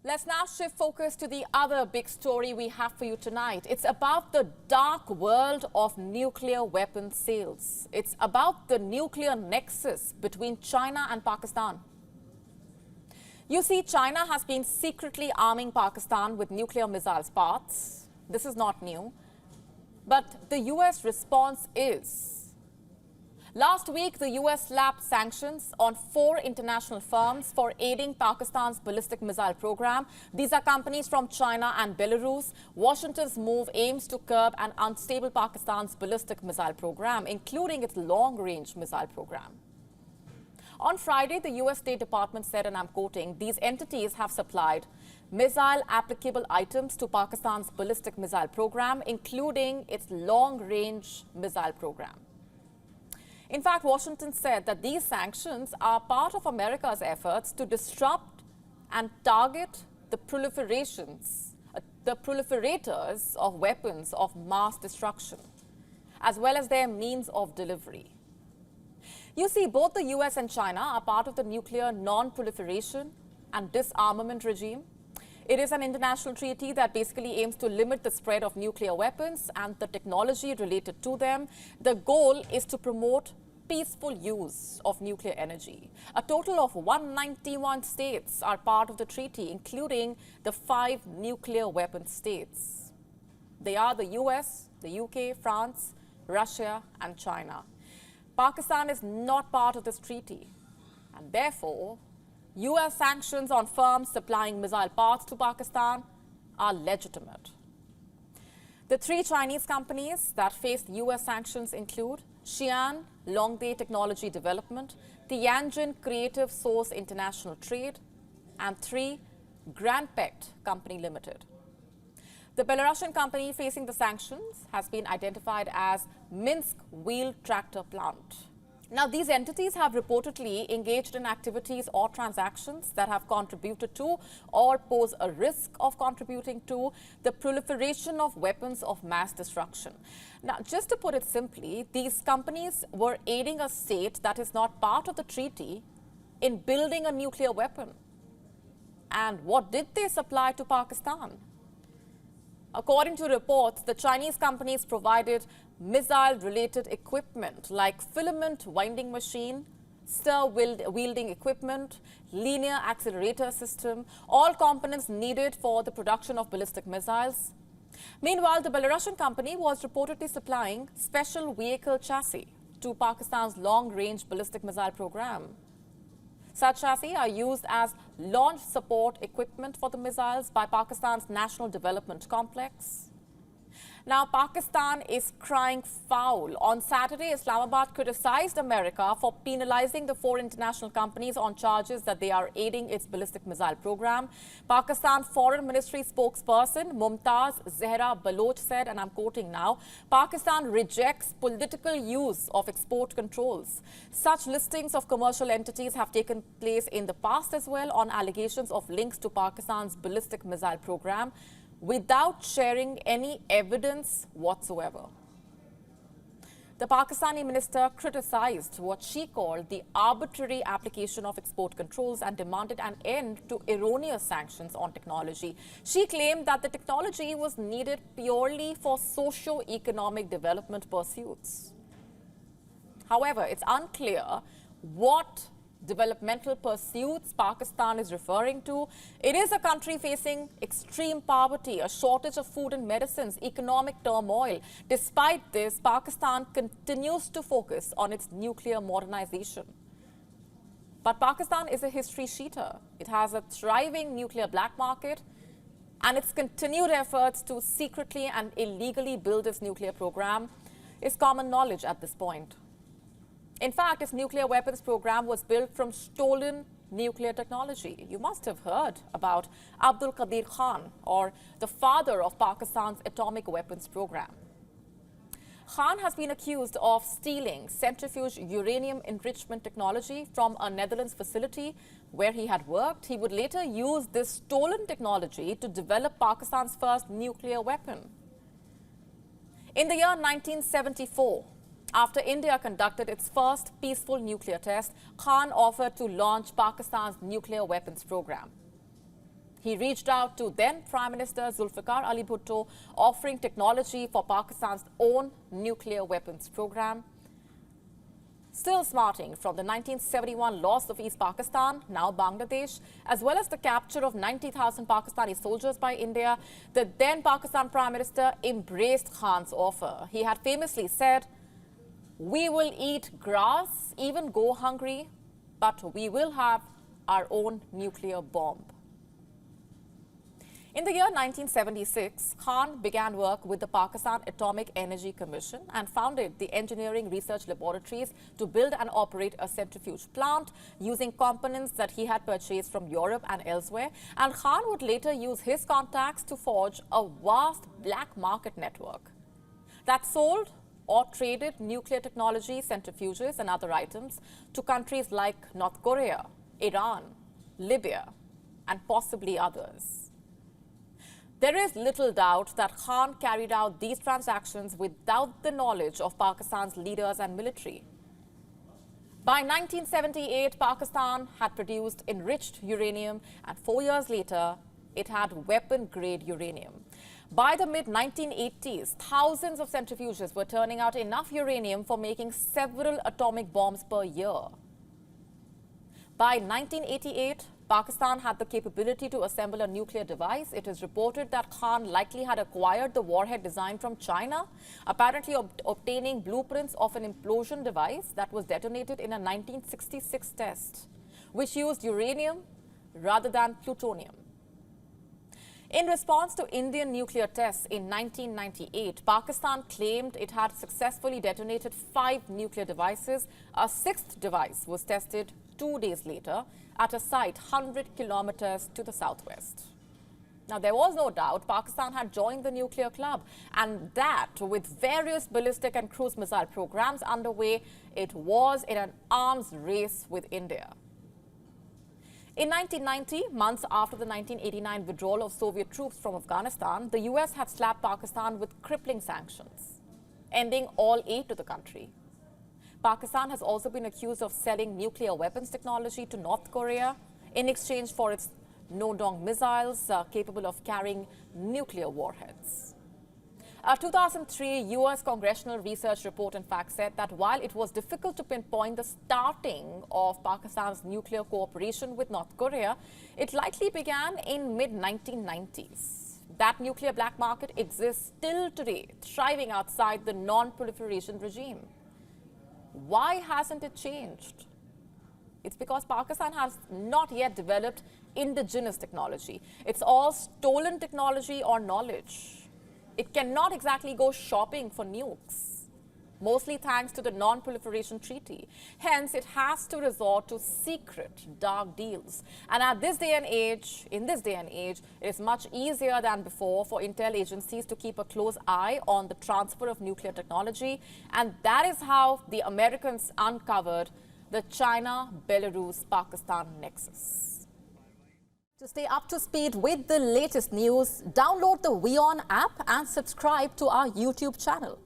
Let's now shift focus to the other big story we have for you tonight. It's about the dark world of nuclear weapon sales. It's about the nuclear nexus between China and Pakistan. You see, China has been secretly arming Pakistan with nuclear missiles parts. This is not new. But the US response is... Last week, the US slapped sanctions on 4 international firms for aiding Pakistan's ballistic missile program. These are companies from China and Belarus. Washington's move aims to curb an unstable Pakistan's ballistic missile program, including its long-range missile program. On Friday, the US State Department said, and I'm quoting, these entities have supplied missile-applicable items to Pakistan's ballistic missile program, including its long-range missile program. In fact, Washington said that these sanctions are part of America's efforts to disrupt and target the proliferators of weapons of mass destruction, as well as their means of delivery. You see, both the US and China are part of the nuclear non-proliferation and disarmament regime. It is an international treaty that basically aims to limit the spread of nuclear weapons and the technology related to them. The goal is to promote peaceful use of nuclear energy. A total of 191 states are part of the treaty, including the 5 nuclear weapon states. They are the US, the UK, France, Russia, and China. Pakistan is not part of this treaty, and therefore, US sanctions on firms supplying missile parts to Pakistan are legitimate. The 3 Chinese companies that faced US sanctions include Xi'an Longday Technology Development, Tianjin Creative Source International Trade, and 3 Grandpect Company Limited. The Belarusian company facing the sanctions has been identified as Minsk Wheel Tractor Plant. Now, these entities have reportedly engaged in activities or transactions that have contributed to or pose a risk of contributing to the proliferation of weapons of mass destruction. Now, just to put it simply, these companies were aiding a state that is not part of the treaty in building a nuclear weapon. And what did they supply to Pakistan? According to reports, the Chinese companies provided missile-related equipment like filament winding machine, stir-wielding equipment, linear accelerator system, all components needed for the production of ballistic missiles. Meanwhile, the Belarusian company was reportedly supplying special vehicle chassis to Pakistan's long-range ballistic missile program. Such chassis are used as launch support equipment for the missiles by Pakistan's National Development Complex. Now, Pakistan is crying foul. On Saturday, Islamabad criticized America for penalizing the 4 international companies on charges that they are aiding its ballistic missile program. Pakistan Foreign Ministry spokesperson Mumtaz Zehra Baloch said, and I'm quoting now, Pakistan rejects political use of export controls. Such listings of commercial entities have taken place in the past as well on allegations of links to Pakistan's ballistic missile program, without sharing any evidence whatsoever. The Pakistani minister criticized what she called the arbitrary application of export controls and demanded an end to erroneous sanctions on technology. She claimed that the technology was needed purely for socio-economic development pursuits. However, it's unclear what developmental pursuits Pakistan is referring to. It is a country facing extreme poverty, a shortage of food and medicines, economic turmoil. Despite this, Pakistan continues to focus on its nuclear modernization. But Pakistan is a history sheeter. It has a thriving nuclear black market, and its continued efforts to secretly and illegally build its nuclear program is common knowledge at this point. In fact, its nuclear weapons program was built from stolen nuclear technology. You must have heard about Abdul Qadir Khan, or the father of Pakistan's atomic weapons program. Khan has been accused of stealing centrifuge uranium enrichment technology from a Netherlands facility where he had worked. He would later use this stolen technology to develop Pakistan's first nuclear weapon. In the year 1974, after India conducted its first peaceful nuclear test, Khan offered to launch Pakistan's nuclear weapons program. He reached out to then Prime Minister Zulfikar Ali Bhutto, offering technology for Pakistan's own nuclear weapons program. Still smarting from the 1971 loss of East Pakistan, now Bangladesh, as well as the capture of 90,000 Pakistani soldiers by India, the then Pakistan Prime Minister embraced Khan's offer. He had famously said, "We will eat grass, even go hungry, but we will have our own nuclear bomb." In the year 1976, Khan began work with the Pakistan Atomic Energy Commission and founded the engineering research laboratories to build and operate a centrifuge plant using components that he had purchased from Europe and elsewhere. And Khan would later use his contacts to forge a vast black market network that sold or traded nuclear technology, centrifuges and other items to countries like North Korea, Iran, Libya, and possibly others. There is little doubt that Khan carried out these transactions without the knowledge of Pakistan's leaders and military. By 1978, Pakistan had produced enriched uranium, and 4 years later, it had weapon-grade uranium. By the mid-1980s, thousands of centrifuges were turning out enough uranium for making several atomic bombs per year. By 1988, Pakistan had the capability to assemble a nuclear device. It is reported that Khan likely had acquired the warhead design from China, apparently obtaining blueprints of an implosion device that was detonated in a 1966 test, which used uranium rather than plutonium. In response to Indian nuclear tests in 1998, Pakistan claimed it had successfully detonated 5 nuclear devices. A 6th device was tested 2 days later at a site 100 kilometers to the southwest. Now, there was no doubt Pakistan had joined the nuclear club, and that with various ballistic and cruise missile programs underway, it was in an arms race with India. In 1990, months after the 1989 withdrawal of Soviet troops from Afghanistan, the US had slapped Pakistan with crippling sanctions, ending all aid to the country. Pakistan has also been accused of selling nuclear weapons technology to North Korea in exchange for its No-Dong missiles capable of carrying nuclear warheads. A 2003 US Congressional Research Report, in fact, said that while it was difficult to pinpoint the starting of Pakistan's nuclear cooperation with North Korea, it likely began in mid-1990s. That nuclear black market exists still today, thriving outside the non-proliferation regime. Why hasn't it changed? It's because Pakistan has not yet developed indigenous technology. It's all stolen technology or knowledge. It cannot exactly go shopping for nukes, mostly thanks to the Non-Proliferation Treaty. Hence, it has to resort to secret, dark deals. And in this day and age, it is much easier than before for intel agencies to keep a close eye on the transfer of nuclear technology. And that is how the Americans uncovered the China-Belarus-Pakistan nexus. To stay up to speed with the latest news, download the WION app and subscribe to our YouTube channel.